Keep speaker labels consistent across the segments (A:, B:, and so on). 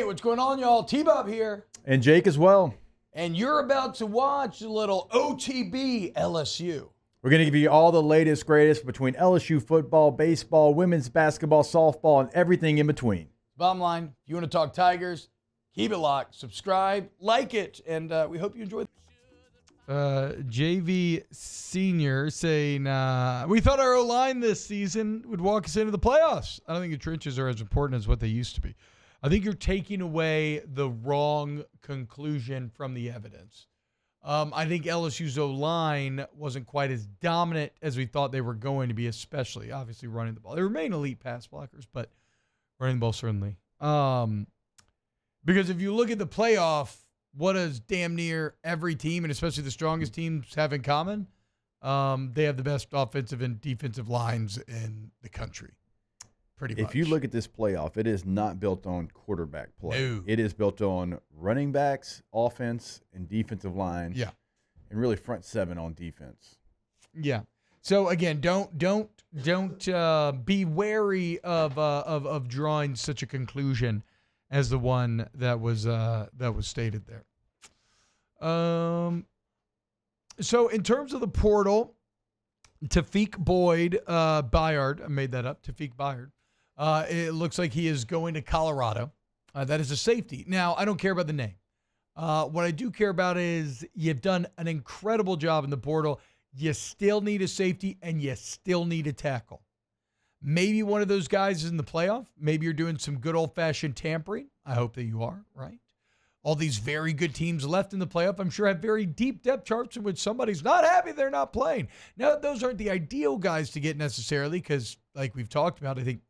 A: what's going on, y'all? T-Bob here.
B: And Jake as well.
A: And you're about to watch a little OTB LSU.
B: We're going to give you all the latest, greatest between LSU football, baseball, women's basketball, softball, and everything in between.
A: Bottom line, if you want to talk Tigers, keep it locked, subscribe, like it, and we hope you enjoy it. JV Senior saying, we thought our O-line this season would walk us into the playoffs. I don't think the trenches are as important as what they used to be. I think you're taking away the wrong conclusion from the evidence. I think LSU's O-line wasn't quite as dominant as we thought they were going to be, especially, obviously, running the ball. They remain elite pass blockers, but running the ball certainly. Because if you look at the playoff, what does damn near every team, and especially the strongest teams, have in common? They have the best offensive and defensive lines in the country. Pretty much.
B: If you look at this playoff, it is not built on quarterback play.
A: No.
B: It is built on running backs, offense, and defensive line.
A: Yeah.
B: And really front seven on defense.
A: Yeah. So again, don't be wary of drawing such a conclusion as the one that was stated there. So in terms of the portal, Tafik Boyd Byard, I made that up. Tafik Byard. It looks like he is going to Colorado. That is a safety. Now, I don't care about the name. What I do care about is you've done an incredible job in the portal. You still need a safety, and you still need a tackle. Maybe one of those guys is in the playoff. Maybe you're doing some good old-fashioned tampering. I hope that you are, right? All these very good teams left in the playoff, I'm sure, have very deep depth charts in which somebody's not happy they're not playing. Now, those aren't the ideal guys to get necessarily because, like we've talked about, I think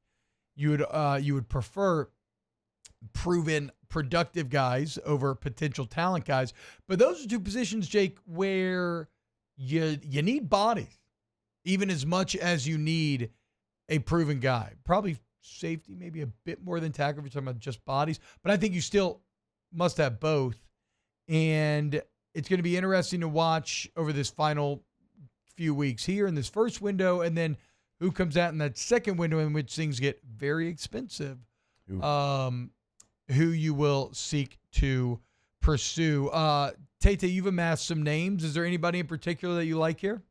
A: you would prefer proven, productive guys over potential talent guys. But those are two positions, Jake, where you need bodies, even as much as you need a proven guy. Probably safety, maybe a bit more than tackle if you're talking about just bodies. But I think you still must have both. And it's going to be interesting to watch over this final few weeks here in this first window, and then who comes out in that second window in which things get very expensive, who you will seek to pursue. Tate, you've amassed some names. Is there anybody in particular that you like here?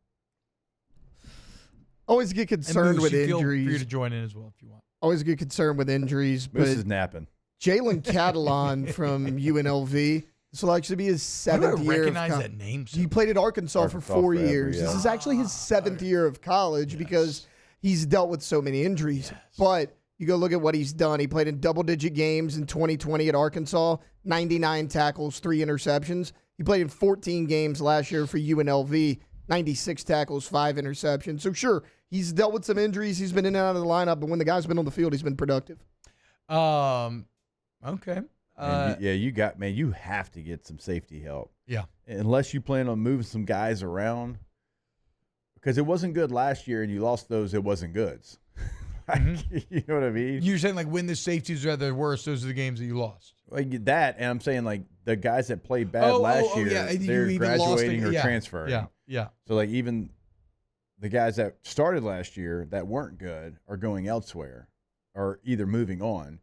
C: Always get concerned with injuries.
A: Feel free to join in as well if you want.
C: Always get concerned with injuries.
B: Moose is napping.
C: Jaylen Catalon from UNLV. This will actually be his seventh year.
A: I recognize that name.
C: He played at Arkansas for 4 years.
B: Yeah.
C: This is actually his seventh year of college because he's dealt with so many injuries.
A: Yes.
C: But you go look at what he's done. He played in double-digit games in 2020 at Arkansas, 99 tackles, 3 interceptions. He played in 14 games last year for UNLV, 96 tackles, 5 interceptions. So, sure, he's dealt with some injuries. He's been in and out of the lineup, but when the guy's been on the field, he's been productive.
A: Okay.
B: You have to get some safety help.
A: Yeah.
B: Unless you plan on moving some guys around. Because it wasn't good last year, and you lost those, it wasn't goods. You know what I mean?
A: You're saying, like, when the safeties are at their worst, those are the games that you lost.
B: Like that, and I'm saying, like, the guys that played bad last year, they're graduating or transferring.
A: Yeah.
B: So, like, even the guys that started last year that weren't good are going elsewhere or either moving on.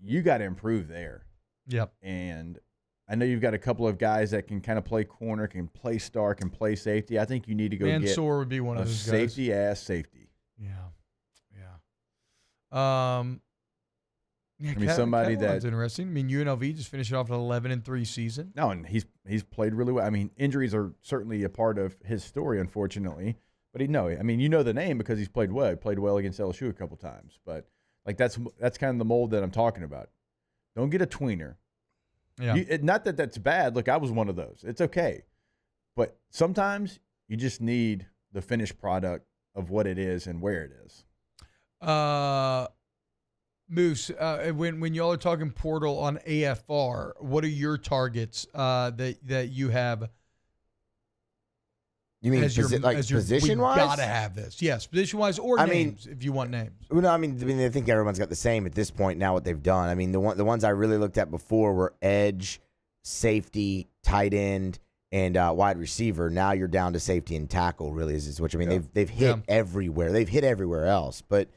B: You got to improve there.
A: Yep.
B: And I know you've got a couple of guys that can kind of play corner, can play star, can play safety. I think you need to go
A: Mansour would be one of those guys.
B: Safety-ass safety.
A: Yeah. I
B: mean, somebody that's
A: interesting. I mean, UNLV just finished off an 11-3 season.
B: No, and he's played really well. I mean, injuries are certainly a part of his story, unfortunately. But you know the name because he's played well. He played well against LSU a couple times. But like that's kind of the mold that I'm talking about. Don't get a tweener.
A: Yeah.
B: Not that that's bad. Look, I was one of those. It's okay. But sometimes you just need the finished product of what it is and where it is.
A: Moose, when y'all are talking portal on AFR, what are your targets that you have?
D: You mean position-wise?
A: We gotta have this. Yes, position-wise or names, if you want names.
D: No, I think everyone's got the same at this point now what they've done. I mean, the ones I really looked at before were edge, safety, tight end, and wide receiver. Now you're down to safety and tackle, really, is what I mean. Yeah. They've hit everywhere. They've hit everywhere else. But,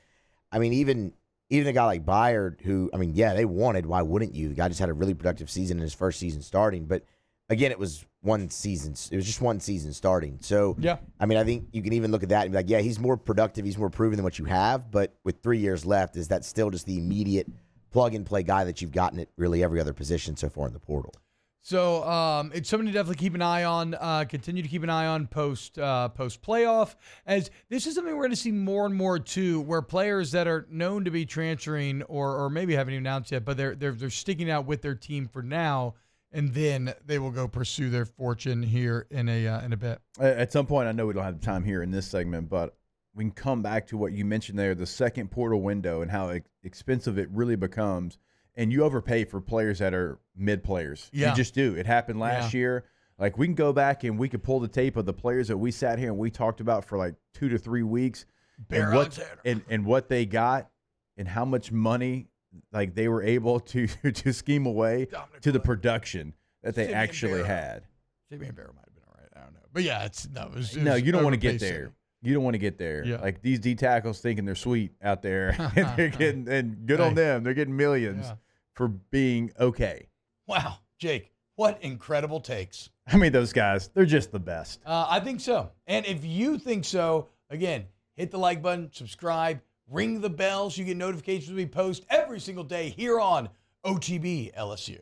D: I mean, even even a guy like Byard, who, I mean, yeah, they wanted. Why wouldn't you? The guy just had a really productive season in his first season starting. But again, it was one season. It was just one season starting. So,
A: Yeah.
D: I mean, I think you can even look at that and be like, yeah, he's more productive. He's more proven than what you have. But with 3 years left, is that still just the immediate plug-and-play guy that you've gotten at really every other position so far in the portal?
A: So it's something to definitely keep an eye on. Continue to keep an eye on post playoff, as this is something we're going to see more and more too, where players that are known to be transferring or maybe haven't even announced yet, but they're sticking out with their team for now, and then they will go pursue their fortune here in a bit.
B: At some point, I know we don't have time here in this segment, but we can come back to what you mentioned there, the second portal window and how expensive it really becomes. And you overpay for players that are mid players.
A: Yeah.
B: You just do. It happened last year. Like, we can go back and we could pull the tape of the players that we sat here and we talked about for like 2 to 3 weeks. And what they got and how much money like they were able to scheme away to the production that they actually had.
A: Jaylen Barrow might have been all right. I don't know. But yeah, it was
B: you don't want to get
A: overpay
B: there.
A: city.
B: You don't want to get there.
A: Yeah.
B: Like, these D tackles thinking they're sweet out there. And they're getting, and good on them. They're getting millions for being okay.
A: Wow, Jake, what incredible takes.
B: I mean, those guys, they're just the best.
A: I think so. And if you think so, again, hit the like button, subscribe, ring the bell so you get notifications when we post every single day here on OTB LSU.